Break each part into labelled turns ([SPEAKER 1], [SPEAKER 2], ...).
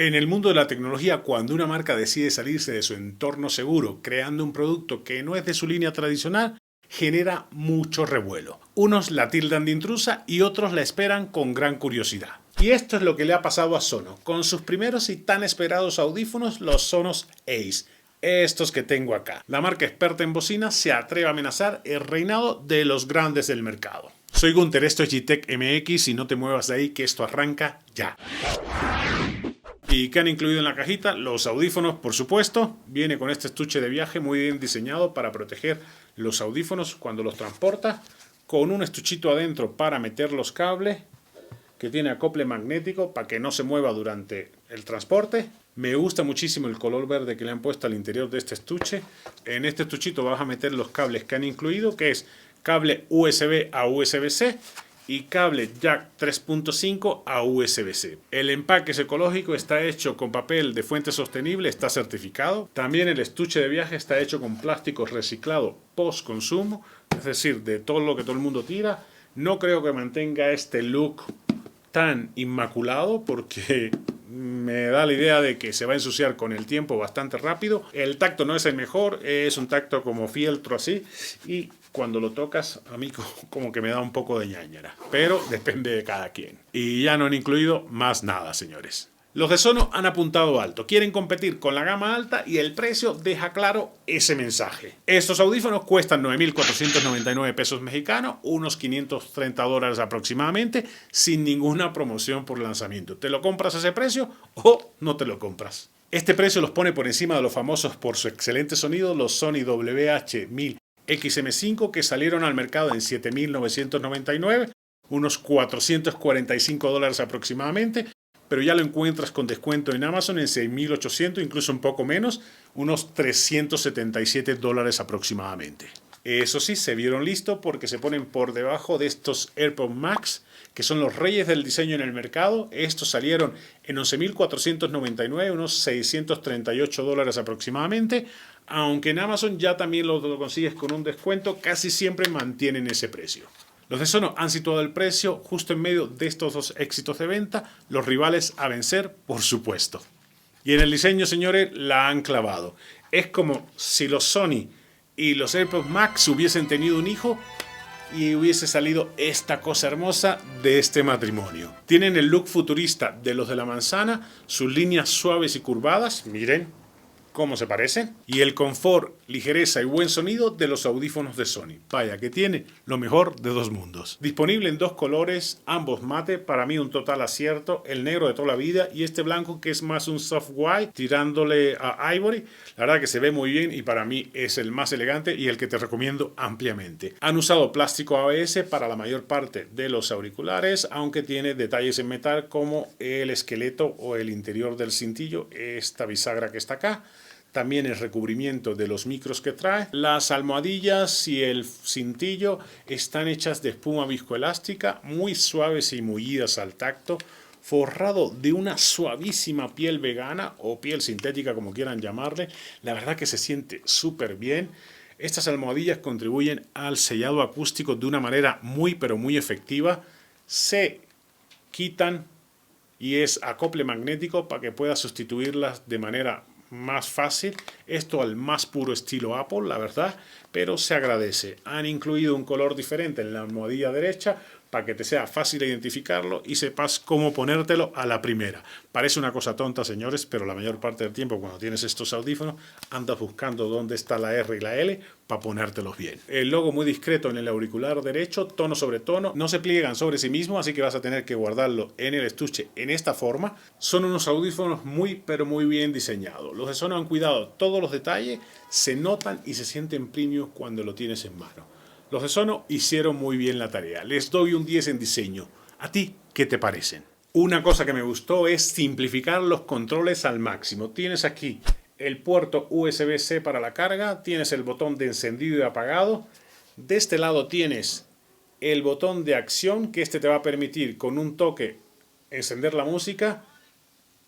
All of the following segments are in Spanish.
[SPEAKER 1] En el mundo de la tecnología, cuando una marca decide salirse de su entorno seguro, creando un producto que no es de su línea tradicional, genera mucho revuelo. Unos la tildan de intrusa y otros la esperan con gran curiosidad. Y esto es lo que le ha pasado a Sonos, con sus primeros y tan esperados audífonos, los Sonos Ace. Estos que tengo acá. La marca experta en bocinas se atreve a amenazar el reinado de los grandes del mercado. Soy Gunter, esto es G-Tech MX y no te muevas de ahí que esto arranca ya. ¿Y qué han incluido en la cajita? Los audífonos, por supuesto. Viene con este estuche de viaje muy bien diseñado para proteger los audífonos cuando los transporta. Con un estuchito adentro para meter los cables, que tiene acople magnético para que no se mueva durante el transporte. Me gusta muchísimo el color verde que le han puesto al interior de este estuche. En este estuchito vas a meter los cables que han incluido, que es cable USB a USB-C y cable jack 3.5 a USB-C. El empaque es ecológico, está hecho con papel de fuente sostenible, está certificado. También el estuche de viaje está hecho con plástico reciclado post consumo, es decir, de todo lo que todo el mundo tira. No creo que mantenga este look tan inmaculado porque me da la idea de que se va a ensuciar con el tiempo bastante rápido. El tacto no es el mejor, es un tacto como fieltro así y cuando lo tocas a mí como que me da un poco de ñáñara, pero depende de cada quien. Y ya no han incluido más nada, señores. Los de Sonos han apuntado alto, quieren competir con la gama alta y el precio deja claro ese mensaje. Estos audífonos cuestan 9.499 pesos mexicanos, unos $530 aproximadamente, sin ninguna promoción por lanzamiento. ¿Te lo compras a ese precio o no te lo compras? Este precio los pone por encima de los famosos por su excelente sonido, los Sony WH-1000 XM5 que salieron al mercado en $7.999, unos $445 aproximadamente. Pero ya lo encuentras con descuento en Amazon en $6.800, incluso un poco menos, unos $377 aproximadamente. Eso sí, se vieron listos porque se ponen por debajo de estos AirPods Max, que son los reyes del diseño en el mercado. Estos salieron en $11.499, unos $638 aproximadamente, aunque en Amazon ya también lo consigues con un descuento, casi siempre mantienen ese precio. Los de Sonos han situado el precio justo en medio de estos dos éxitos de venta, los rivales a vencer, por supuesto. Y en el diseño, señores, la han clavado. Es como si los Sony y los AirPods Max hubiesen tenido un hijo y hubiese salido esta cosa hermosa de este matrimonio. Tienen el look futurista de los de la manzana, sus líneas suaves y curvadas, miren cómo se parecen, y el confort, ligereza y buen sonido de los audífonos de Sony. Vaya, que tiene lo mejor de dos mundos. Disponible en dos colores, ambos mate, para mí un total acierto, el negro de toda la vida y este blanco que es más un soft white, tirándole a ivory. La verdad que se ve muy bien y para mí es el más elegante y el que te recomiendo ampliamente. Han usado plástico ABS para la mayor parte de los auriculares, aunque tiene detalles en metal como el esqueleto o el interior del cintillo, esta bisagra que está acá. También el recubrimiento de los micros que trae. Las almohadillas y el cintillo están hechas de espuma viscoelástica, muy suaves y mullidas al tacto, forrado de una suavísima piel vegana o piel sintética, como quieran llamarle. La verdad que se siente súper bien. Estas almohadillas contribuyen al sellado acústico de una manera muy pero muy efectiva. Se quitan y es acople magnético para que puedas sustituirlas de manera más fácil, esto al más puro estilo Apple, la verdad, pero se agradece. Han incluido un color diferente en la almohadilla derecha para que te sea fácil identificarlo y sepas cómo ponértelo a la primera. Parece una cosa tonta, señores, pero la mayor parte del tiempo cuando tienes estos audífonos andas buscando dónde está la R y la L para ponértelos bien. El logo muy discreto en el auricular derecho, tono sobre tono, no se pliegan sobre sí mismos, así que vas a tener que guardarlo en el estuche en esta forma. Son unos audífonos muy pero muy bien diseñados. Los de Sonos han cuidado todos los detalles, se notan y se sienten premium cuando lo tienes en mano. Los de Sonos hicieron muy bien la tarea. Les doy un 10 en diseño. ¿A ti qué te parecen? Una cosa que me gustó es simplificar los controles al máximo. Tienes aquí el puerto USB-C para la carga, tienes el botón de encendido y apagado. De este lado tienes el botón de acción, que este te va a permitir con un toque encender la música,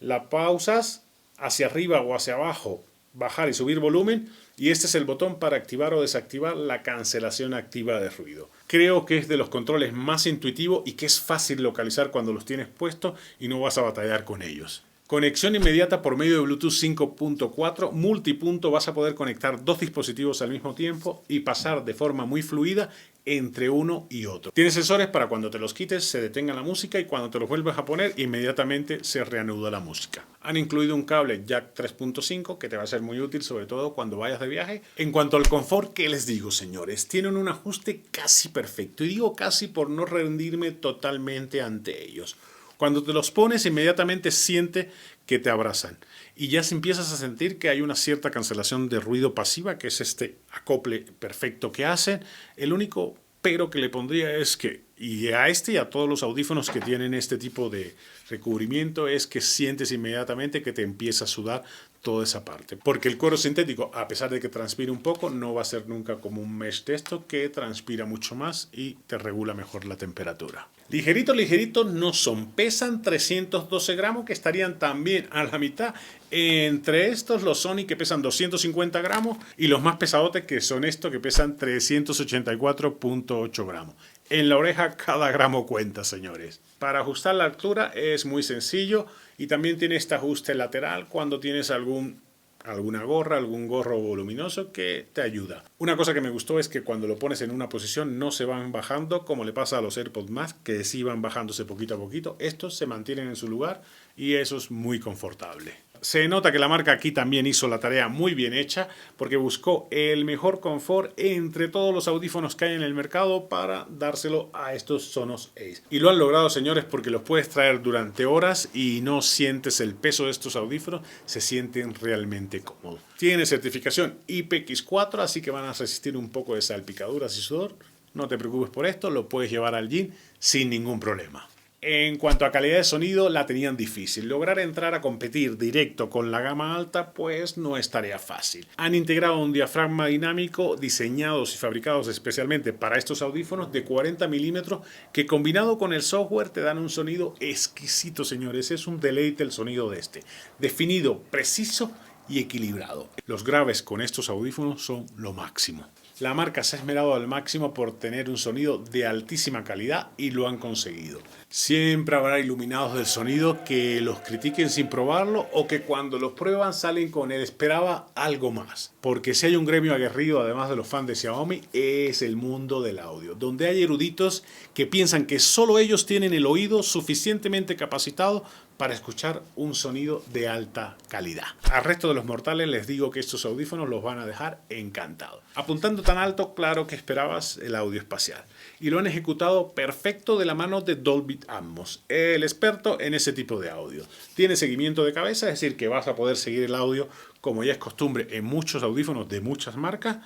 [SPEAKER 1] la pausas, hacia arriba o hacia abajo, bajar y subir volumen, y este es el botón para activar o desactivar la cancelación activa de ruido. Creo que es de los controles más intuitivos y que es fácil localizar cuando los tienes puestos y no vas a batallar con ellos. Conexión inmediata por medio de Bluetooth 5.4, multipunto, vas a poder conectar dos dispositivos al mismo tiempo y pasar de forma muy fluida entre uno y otro. Tiene sensores para cuando te los quites se detenga la música y cuando te los vuelves a poner inmediatamente se reanuda la música. Han incluido un cable jack 3.5 que te va a ser muy útil sobre todo cuando vayas de viaje. En cuanto al confort, ¿qué les digo, señores? Tienen un ajuste casi perfecto y digo casi por no rendirme totalmente ante ellos. Cuando te los pones inmediatamente siente que te abrazan y ya empiezas a sentir que hay una cierta cancelación de ruido pasiva, que es este acople perfecto que hacen. El único pero que le pondría es que, y a este y a todos los audífonos que tienen este tipo de recubrimiento, es que sientes inmediatamente que te empieza a sudar toda esa parte. Porque el cuero sintético, a pesar de que transpire un poco, no va a ser nunca como un mesh de esto que transpira mucho más y te regula mejor la temperatura. Ligeritos, ligeritos no son. Pesan 312 gramos, que estarían también a la mitad. Entre estos, los Sony, que pesan 250 gramos, y los más pesadotes, que son estos, que pesan 384.8 gramos. En la oreja, cada gramo cuenta, señores. Para ajustar la altura es muy sencillo y también tiene este ajuste lateral cuando tienes alguna gorra, algún gorro voluminoso que te ayuda. Una cosa que me gustó es que cuando lo pones en una posición no se van bajando como le pasa a los AirPods Max, que sí van bajándose poquito a poquito. Estos se mantienen en su lugar y eso es muy confortable. Se nota que la marca aquí también hizo la tarea muy bien hecha porque buscó el mejor confort entre todos los audífonos que hay en el mercado para dárselo a estos Sonos Ace. Y lo han logrado, señores, porque los puedes traer durante horas y no sientes el peso de estos audífonos, se sienten realmente cómodos. Tiene certificación IPX4, así que van a resistir un poco de salpicaduras y sudor. No te preocupes por esto, lo puedes llevar al gym sin ningún problema. En cuanto a calidad de sonido, la tenían difícil. Lograr entrar a competir directo con la gama alta, pues no es tarea fácil. Han integrado un diafragma dinámico diseñados y fabricados especialmente para estos audífonos de 40 milímetros que combinado con el software te dan un sonido exquisito, señores. Es un deleite el sonido de este. Definido, preciso y equilibrado. Los graves con estos audífonos son lo máximo. La marca se ha esmerado al máximo por tener un sonido de altísima calidad y lo han conseguido. Siempre habrá iluminados del sonido que los critiquen sin probarlo o que cuando los prueban salen con el esperaba algo más. Porque si hay un gremio aguerrido, además de los fans de Xiaomi, es el mundo del audio. Donde hay eruditos que piensan que solo ellos tienen el oído suficientemente capacitado para escuchar un sonido de alta calidad. Al resto de los mortales les digo que estos audífonos los van a dejar encantados. Apuntando tan alto, claro que esperabas el audio espacial. Y lo han ejecutado perfecto de la mano de Dolby Atmos, el experto en ese tipo de audio. Tiene seguimiento de cabeza, es decir, que vas a poder seguir el audio como ya es costumbre en muchos audífonos de muchas marcas.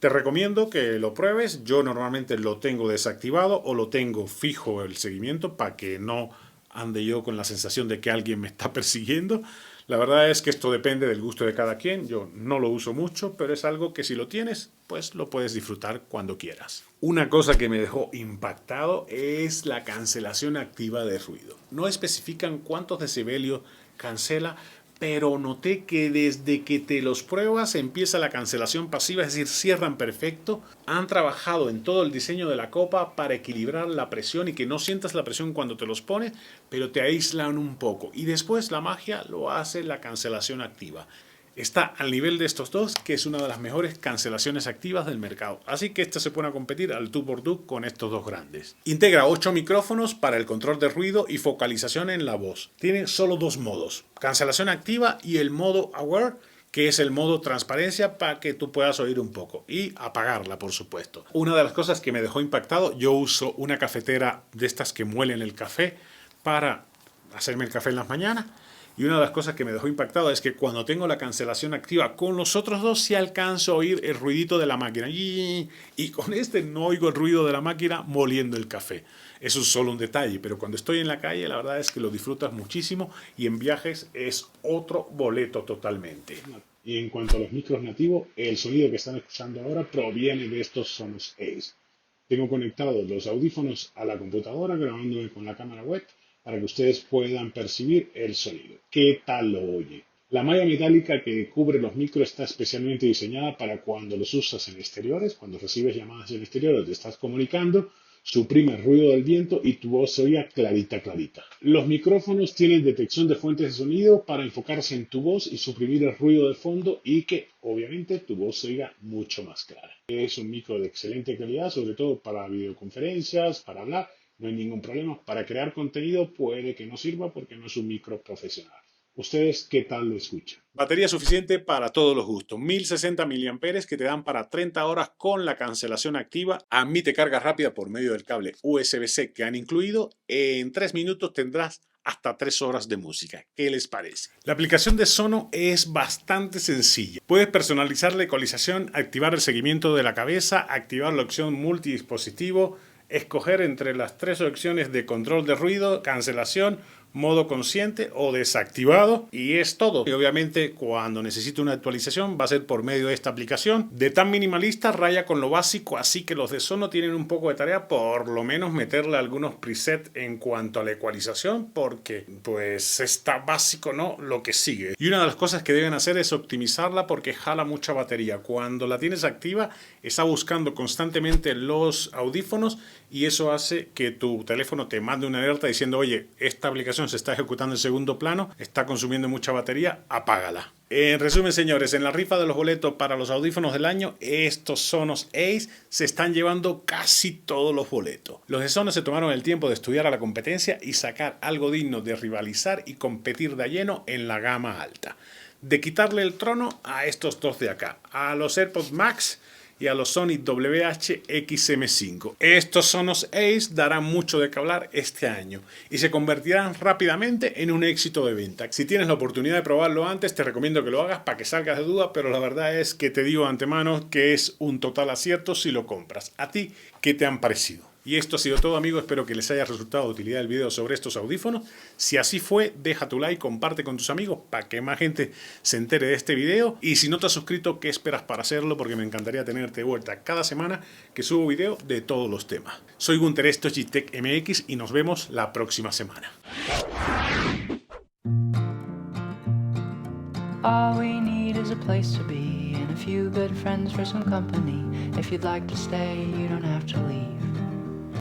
[SPEAKER 1] Te recomiendo que lo pruebes. Yo normalmente lo tengo desactivado o lo tengo fijo el seguimiento para que no ande yo con la sensación de que alguien me está persiguiendo. La verdad es que esto depende del gusto de cada quien. Yo no lo uso mucho, pero es algo que si lo tienes, pues lo puedes disfrutar cuando quieras. Una cosa que me dejó impactado es la cancelación activa de ruido. No especifican cuántos decibelios cancela, pero noté que desde que te los pruebas empieza la cancelación pasiva, es decir, cierran perfecto. Han trabajado en todo el diseño de la copa para equilibrar la presión y que no sientas la presión cuando te los pones, pero te aíslan un poco. Y después la magia lo hace la cancelación activa. Está al nivel de estos dos, que es una de las mejores cancelaciones activas del mercado. Así que esta se pone a competir al tú por tú con estos dos grandes. Integra 8 micrófonos para el control de ruido y focalización en la voz. Tiene solo dos modos, cancelación activa y el modo Aware, que es el modo transparencia para que tú puedas oír un poco y apagarla, por supuesto. Una de las cosas que me dejó impactado, yo uso una cafetera de estas que muelen el café para hacerme el café en las mañanas. Y una de las cosas que me dejó impactado es que cuando tengo la cancelación activa con los otros dos sí alcanzo a oír el ruidito de la máquina. Y con este no oigo el ruido de la máquina moliendo el café. Eso es solo un detalle, pero cuando estoy en la calle la verdad es que lo disfrutas muchísimo y en viajes es otro boleto totalmente. Y en cuanto a los micros nativos, el sonido que están escuchando ahora proviene de estos Sonos Ace. Tengo conectados los audífonos a la computadora grabándome con la cámara web para que ustedes puedan percibir el sonido. ¿Qué tal lo oye? La malla metálica que cubre los micros está especialmente diseñada para cuando los usas en exteriores, cuando recibes llamadas en exteriores, te estás comunicando, suprime el ruido del viento y tu voz se oiga clarita, clarita. Los micrófonos tienen detección de fuentes de sonido para enfocarse en tu voz y suprimir el ruido de fondo y que obviamente tu voz se oiga mucho más clara. Es un micro de excelente calidad, sobre todo para videoconferencias, para hablar, no hay ningún problema. Para crear contenido puede que no sirva porque no es un micro profesional. ¿Ustedes qué tal lo escuchan? Batería suficiente para todos los gustos. 1060 mAh que te dan para 30 horas con la cancelación activa. Admite carga rápida por medio del cable USB-C que han incluido. En 3 minutos tendrás hasta 3 horas de música. ¿Qué les parece? La aplicación de Sono es bastante sencilla. Puedes personalizar la ecualización, activar el seguimiento de la cabeza, activar la opción multidispositivo, escoger entre las 3 opciones de control de ruido, cancelación, modo consciente o desactivado, y es todo. Y obviamente cuando necesite una actualización va a ser por medio de esta aplicación. De tan minimalista raya con lo básico, así que los de Sono tienen un poco de tarea, por lo menos meterle algunos presets en cuanto a la ecualización, porque pues está básico, ¿no? Lo que sigue. Y una de las cosas que deben hacer es optimizarla porque jala mucha batería. Cuando la tienes activa está buscando constantemente los audífonos y eso hace que tu teléfono te mande una alerta diciendo: oye, esta aplicación se está ejecutando en segundo plano, está consumiendo mucha batería, apágala. En resumen, señores, en la rifa de los boletos para los audífonos del año, estos Sonos Ace se están llevando casi todos los boletos. Los de Sonos se tomaron el tiempo de estudiar a la competencia y sacar algo digno de rivalizar y competir de lleno en la gama alta. De quitarle el trono a estos dos de acá, a los AirPods Max y a los Sony WH-XM5. Estos Sonos Ace darán mucho de qué hablar este año y se convertirán rápidamente en un éxito de venta. Si tienes la oportunidad de probarlo antes, te recomiendo que lo hagas para que salgas de duda, pero la verdad es que te digo de antemano que es un total acierto si lo compras. ¿A ti qué te han parecido? Y esto ha sido todo, amigos. Espero que les haya resultado de utilidad el video sobre estos audífonos. Si así fue, deja tu like, comparte con tus amigos para que más gente se entere de este video. Y si no te has suscrito, ¿qué esperas para hacerlo? Porque me encantaría tenerte de vuelta cada semana que subo video de todos los temas. Soy Gunter, esto es Gtech MX y nos vemos la próxima semana.
[SPEAKER 2] All we need is a place to be and a few good friends for some company. If you'd like to stay, you don't have to leave.